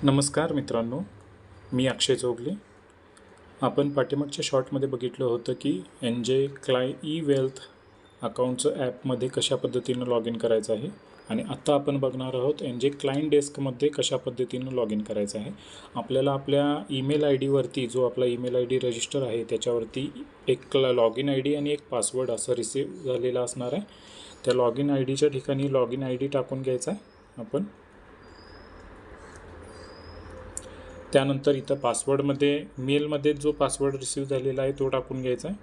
नमस्कार मित्रांनो, मी अक्षय चौगले. आपण पाठीमागच्या शॉर्टमध्ये बघितलं होतं की ई वेल्थ अकाउंटचं ॲपमध्ये कशा पद्धतीनं लॉग इन करायचं आहे आणि आत्ता आपण बघणार आहोत क्लायंट डेस्कमध्ये कशा पद्धतीनं लॉग इन करायचं आहे. आपल्याला आपल्या ईमेल आय डीवरती जो आपला ईमेल आय डी रजिस्टर आहे त्याच्यावरती एक लॉग इन आय डी आणि एक पासवर्ड असं रिसीव झालेला असणार आहे. त्या लॉग इन आय डीच्या ठिकाणी लॉग इन आय डी टाकून घ्यायचा आहे आपण. त्यानंतर इथं पासवर्डमध्ये मेलमध्ये जो पासवर्ड रिसीव झालेला आहे तो टाकून घ्यायचा आहे.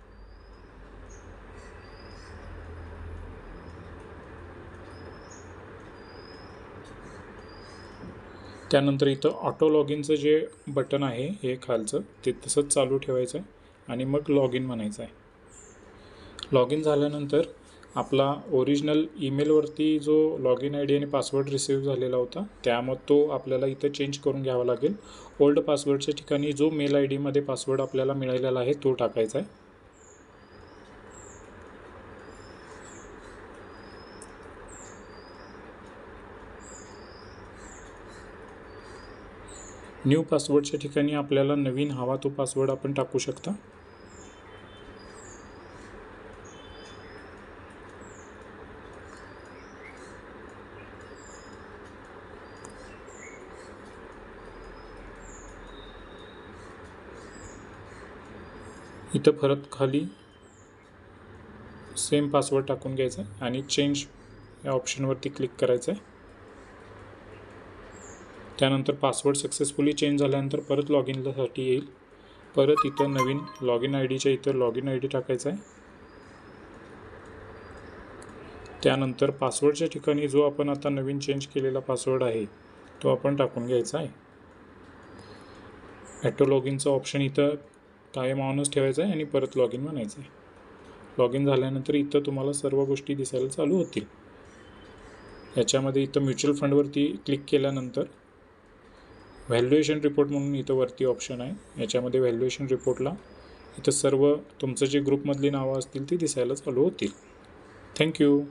त्यानंतर इथं ऑटो लॉग इनचं जे बटन आहे हे खालचं ते तसंच चालू ठेवायचं आहे आणि मग लॉग इन म्हणायचं आहे. लॉग इन झाल्यानंतर आपला ओरिजिनल ईमेलवरती जो लॉग इन आय डी आणि पासवर्ड रिसीव झालेला होता त्यामुळे तो आपल्याला इथं चेंज करून घ्यावा लागेल. ओल्ड पासवर्डच्या ठिकाणी जो मेल आय डीमध्ये पासवर्ड आपल्याला मिळालेला आहे तो टाकायचा आहे. न्यू पासवर्डच्या ठिकाणी आपल्याला नवीन हवा तो पासवर्ड आपण टाकू शकता. इथं परत खाली सेम पासवर्ड टाकून घ्यायचा आहे आणि चेंज या ऑप्शनवरती क्लिक करायचं आहे. त्यानंतर पासवर्ड सक्सेसफुली चेंज झाल्यानंतर परत लॉग इनसाठी येईल. परत इथं नवीन लॉग इन आय डीच्या इथं लॉग इन आय डी टाकायचा आहे. त्यानंतर पासवर्डच्या ठिकाणी जो आपण आता नवीन चेंज केलेला पासवर्ड आहे तो आपण टाकून घ्यायचा आहे. ॲटो लॉग इनचं ऑप्शन इथं कायम ऑनच ठेवायचं आहे आणि परत लॉग इन म्हणायचं आहे. लॉग इन झाल्यानंतर इथं तुम्हाला सर्व गोष्टी दिसायला चालू होतील. याच्यामध्ये इथं म्युच्युअल फंडवरती क्लिक केल्यानंतर व्हॅल्युएशन रिपोर्ट म्हणून इथं वरती ऑप्शन आहे. याच्यामध्ये व्हॅल्युएशन रिपोर्टला इथं सर्व तुमचं जे ग्रुपमधली नावं असतील ती दिसायला चालू होतील. थँक्यू.